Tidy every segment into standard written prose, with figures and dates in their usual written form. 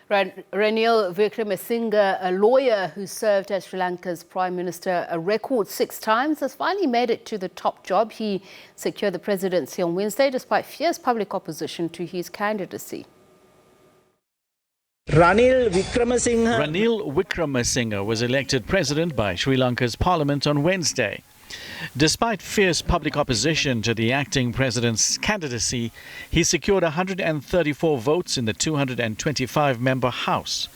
Ranil Wickremesinghe, a lawyer who served as Sri Lanka's Prime Minister a record 6 times, has finally made it to the top job. He secured the presidency on Wednesday despite fierce public opposition to his candidacy. Ranil Wickremesinghe was elected president by Sri Lanka's parliament on Wednesday. Despite fierce public opposition to the acting president's candidacy, he secured 134 votes in the 225-member House.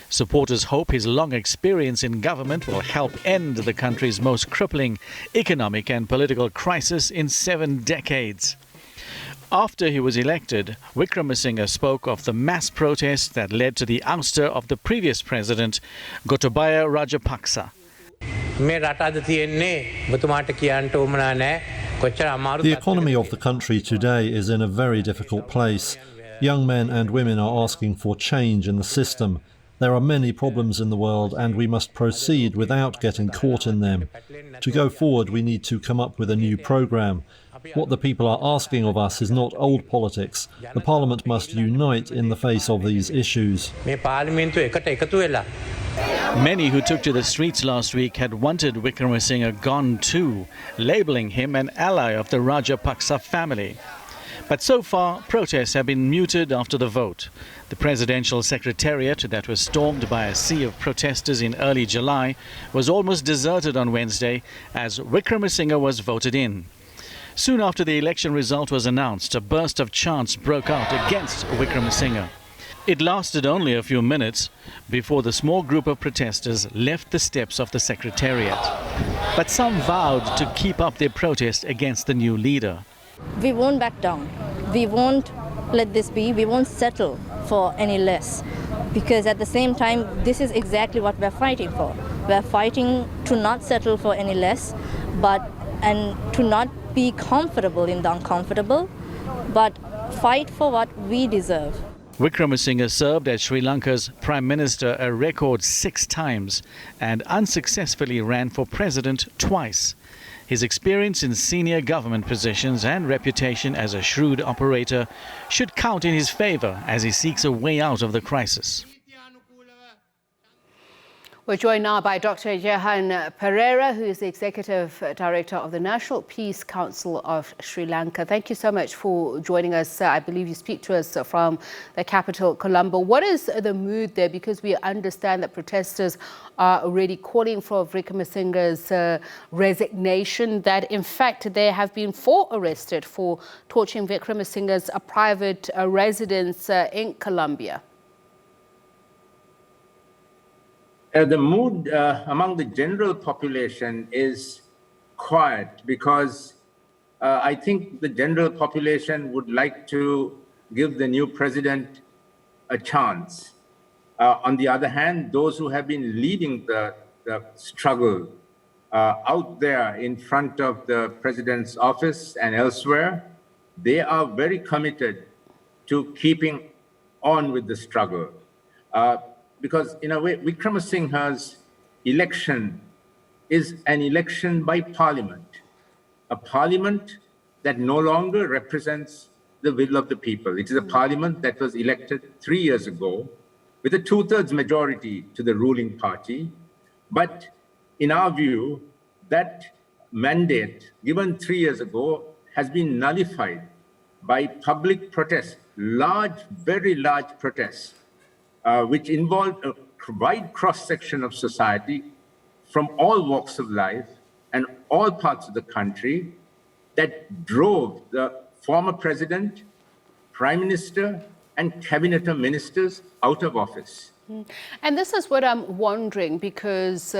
Supporters hope his long experience in government will help end the country's most crippling economic and political crisis in 7 decades. After he was elected, Wickremesinghe spoke of the mass protests that led to the ouster of the previous president, Gotabaya Rajapaksa. The economy of the country today is in a very difficult place. Young men and women are asking for change in the system. There are many problems in the world and we must proceed without getting caught in them. To go forward, we need to come up with a new programme. What the people are asking of us is not old politics. The Parliament must unite in the face of these issues. Many who took to the streets last week had wanted Wickremesinghe gone too, labelling him an ally of the Rajapaksa family. But so far, protests have been muted after the vote. The presidential secretariat that was stormed by a sea of protesters in early July was almost deserted on Wednesday as Wickremesinghe was voted in. Soon after the election result was announced, a burst of chants broke out against Wickremesinghe. It lasted only a few minutes before the small group of protesters left the steps of the secretariat. But some vowed to keep up their protest against the new leader. We won't back down. We won't let this be. We won't settle for any less. Because at the same time, this is exactly what we're fighting for. We're fighting to not settle for any less, and to not be comfortable in the uncomfortable, but fight for what we deserve. Wickremesinghe served as Sri Lanka's Prime Minister a record 6 times and unsuccessfully ran for president twice. His experience in senior government positions and reputation as a shrewd operator should count in his favour as he seeks a way out of the crisis. We're joined now by Dr. Jehan Perera, who is the Executive Director of the National Peace Council of Sri Lanka. Thank you so much for joining us. I believe you speak to us from the capital, Colombo. What is the mood there? Because we understand that protesters are already calling for Wickremesinghe's resignation, that in fact there have been 4 arrested for torching Wickremesinghe's private residence in Colombia. The mood among the general population is quiet because I think the general population would like to give the new president a chance. On the other hand, those who have been leading the struggle out there in front of the president's office and elsewhere, they are very committed to keeping on with the struggle. Because in a way, Wickremesinghe's election is an election by parliament, a parliament that no longer represents the will of the people. It is a parliament that was elected 3 years ago with a 2/3 majority to the ruling party. But in our view, that mandate given 3 years ago has been nullified by public protests, large, very large protests, which involved a wide cross-section of society from all walks of life and all parts of the country that drove the former president, prime minister, and cabinet of ministers out of office. And this is what I'm wondering, because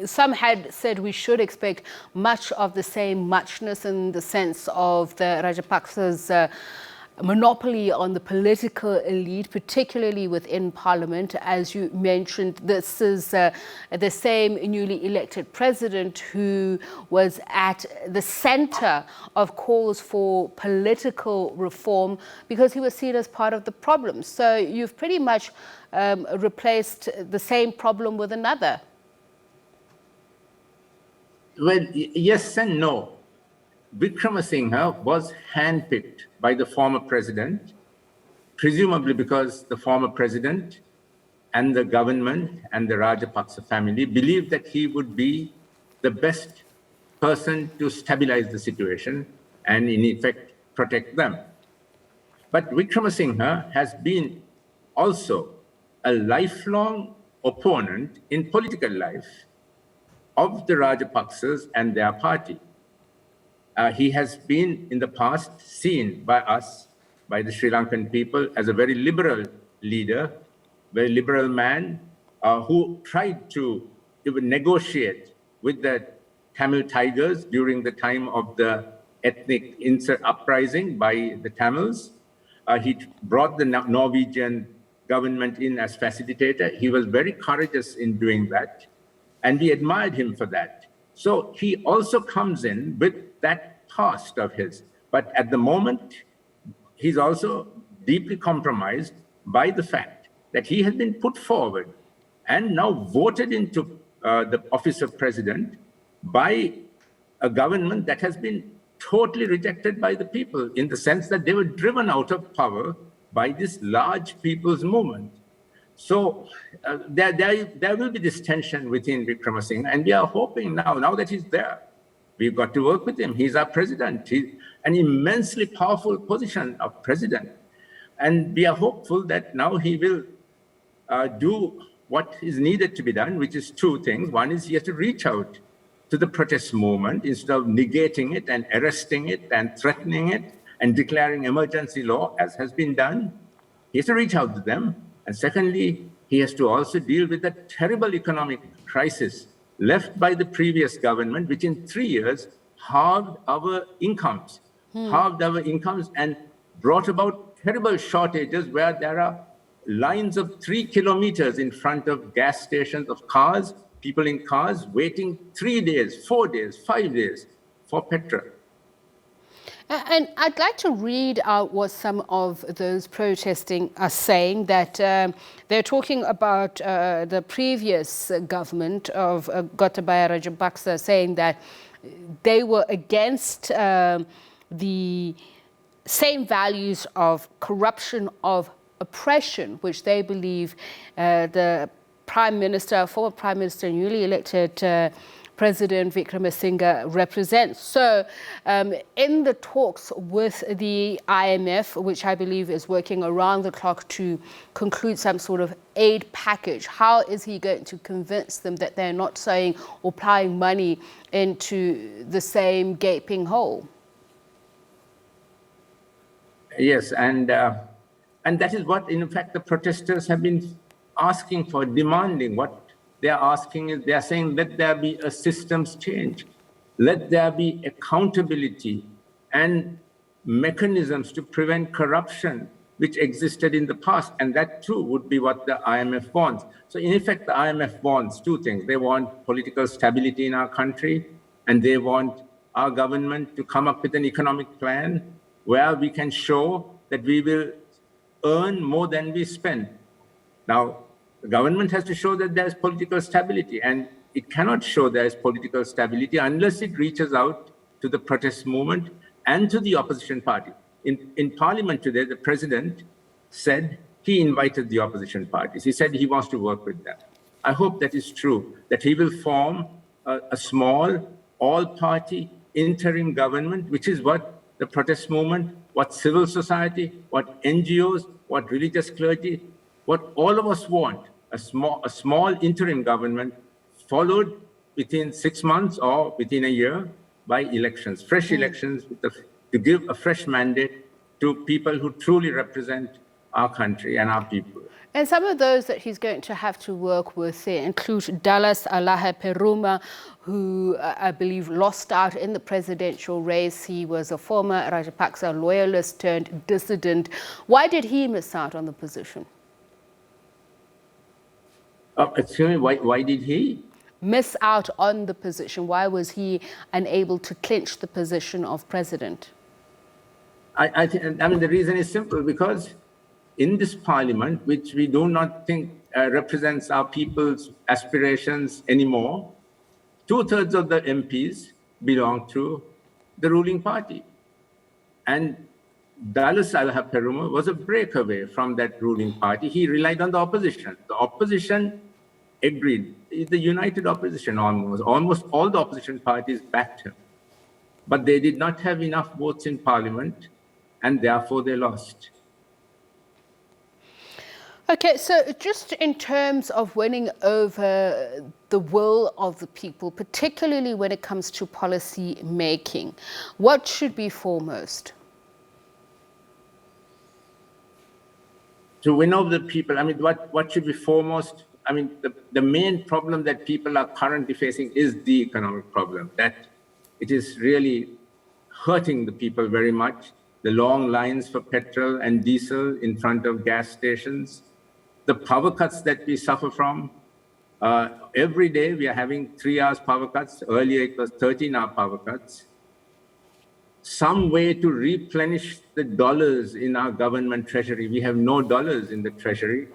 some had said we should expect much of the same muchness in the sense of the Rajapaksa's monopoly on the political elite, particularly within Parliament. As you mentioned, this is the same newly elected president who was at the center of calls for political reform because he was seen as part of the problem. So you've pretty much replaced the same problem with another. Well, yes and no. Wickremesinghe was handpicked by the former president presumably because the former president and the government and the Rajapaksa family believed that he would be the best person to stabilize the situation and in effect protect them. But Wickremesinghe has been also a lifelong opponent in political life of the Rajapaksas and their party. He has been in the past seen by us, by the Sri Lankan people, as a very liberal leader, very liberal man who tried to even negotiate with the Tamil Tigers during the time of the ethnic uprising by the Tamils. He brought the Norwegian government in as facilitator. He was very courageous in doing that, and we admired him for that. So he also comes in with that past of his. But at the moment, he's also deeply compromised by the fact that he has been put forward and now voted into the office of president by a government that has been totally rejected by the people, in the sense that they were driven out of power by this large people's movement. So there will be this tension within Wickremesinghe, and we are hoping now that he's there, we've got to work with him. He's our president. He's an immensely powerful position of president. And we are hopeful that now he will do what is needed to be done, which is two things. One is he has to reach out to the protest movement instead of negating it and arresting it and threatening it and declaring emergency law, as has been done. He has to reach out to them. And secondly, he has to also deal with the terrible economic crisis left by the previous government, which in 3 years halved our incomes, and brought about terrible shortages where there are lines of 3 kilometers in front of gas stations of cars, people in cars waiting 3 days, 4 days, 5 days for petrol. And I'd like to read out what some of those protesting are saying, that they're talking about the previous government of Gotabaya Rajapaksa, saying that they were against the same values of corruption, of oppression, which they believe the former Prime Minister, newly elected President Wickremesinghe represents. So in the talks with the IMF, which I believe is working around the clock to conclude some sort of aid package, how is he going to convince them that they're not saying or plowing money into the same gaping hole? Yes, and that is what, in fact, the protesters have been asking for, demanding. What they are asking is, they are saying, let there be a systems change. Let there be accountability and mechanisms to prevent corruption which existed in the past. And that too would be what the IMF wants. So in effect, the IMF wants two things. They want political stability in our country, and they want our government to come up with an economic plan where we can show that we will earn more than we spend. Now, the government has to show that there's political stability, and it cannot show there's political stability unless it reaches out to the protest movement and to the opposition party. In Parliament today, the president said he invited the opposition parties. He said he wants to work with them. I hope that is true, that he will form a small, all-party interim government, which is what the protest movement, what civil society, what NGOs, what religious clergy, what all of us want, a small interim government followed within 6 months or within a year by elections, fresh elections, to give a fresh mandate to people who truly represent our country and our people. And some of those that he's going to have to work with include Dallas Alaha Peruma, who I believe lost out in the presidential race. He was a former Rajapaksa loyalist turned dissident. Why did he miss out on the position? Excuse me, why did he? Miss out on the position. Why was he unable to clinch the position of president? I mean, the reason is simple, because in this parliament, which we do not think represents our people's aspirations anymore, 2/3 of the MPs belong to the ruling party. And Dallas Perumal was a breakaway from that ruling party. He relied on the opposition. The opposition agreed. The united opposition almost all the opposition parties backed him. But they did not have enough votes in parliament, and therefore they lost. Okay, so just in terms of winning over the will of the people, particularly when it comes to policy making, what should be foremost? To win over the people, I mean, what should be foremost? I mean, the main problem that people are currently facing is the economic problem, that it is really hurting the people very much. The long lines for petrol and diesel in front of gas stations, the power cuts that we suffer from. Every day we are having 3 hours power cuts. Earlier it was 13-hour power cuts. Some way to replenish the dollars in our government treasury. We have no dollars in the treasury.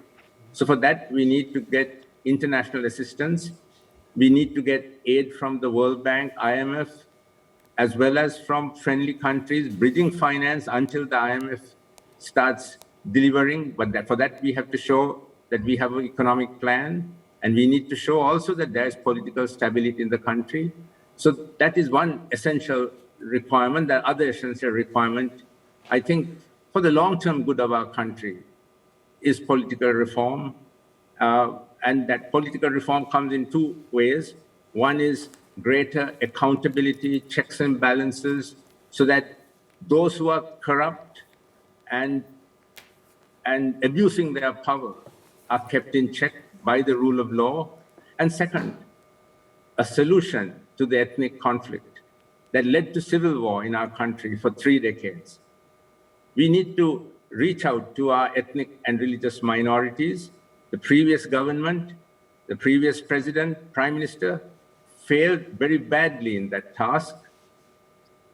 So for that, we need to get international assistance. We need to get aid from the World Bank, IMF, as well as from friendly countries, bridging finance until the IMF starts delivering. But for that, we have to show that we have an economic plan, and we need to show also that there's political stability in the country. So that is one essential requirement. The other essential requirement, I think, for the long-term good of our country is political reform. And that political reform comes in two ways. One is greater accountability, checks and balances, so that those who are corrupt and abusing their power are kept in check by the rule of law. And second, a solution to the ethnic conflict that led to civil war in our country for 3 decades. We need to reach out to our ethnic and religious minorities. The previous government, the previous president, prime minister, failed very badly in that task.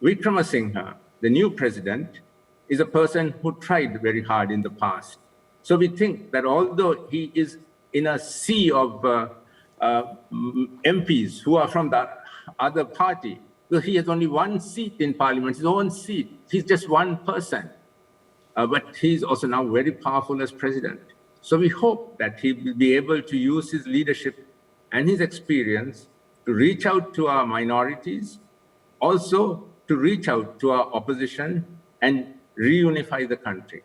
Wickremesinghe, the new president, is a person who tried very hard in the past. So we think that although he is in a sea of MPs who are from the other party, so he has only one seat in parliament, his own seat. He's just one person. But he's also now very powerful as president. So we hope that he will be able to use his leadership and his experience to reach out to our minorities, also to reach out to our opposition and reunify the country.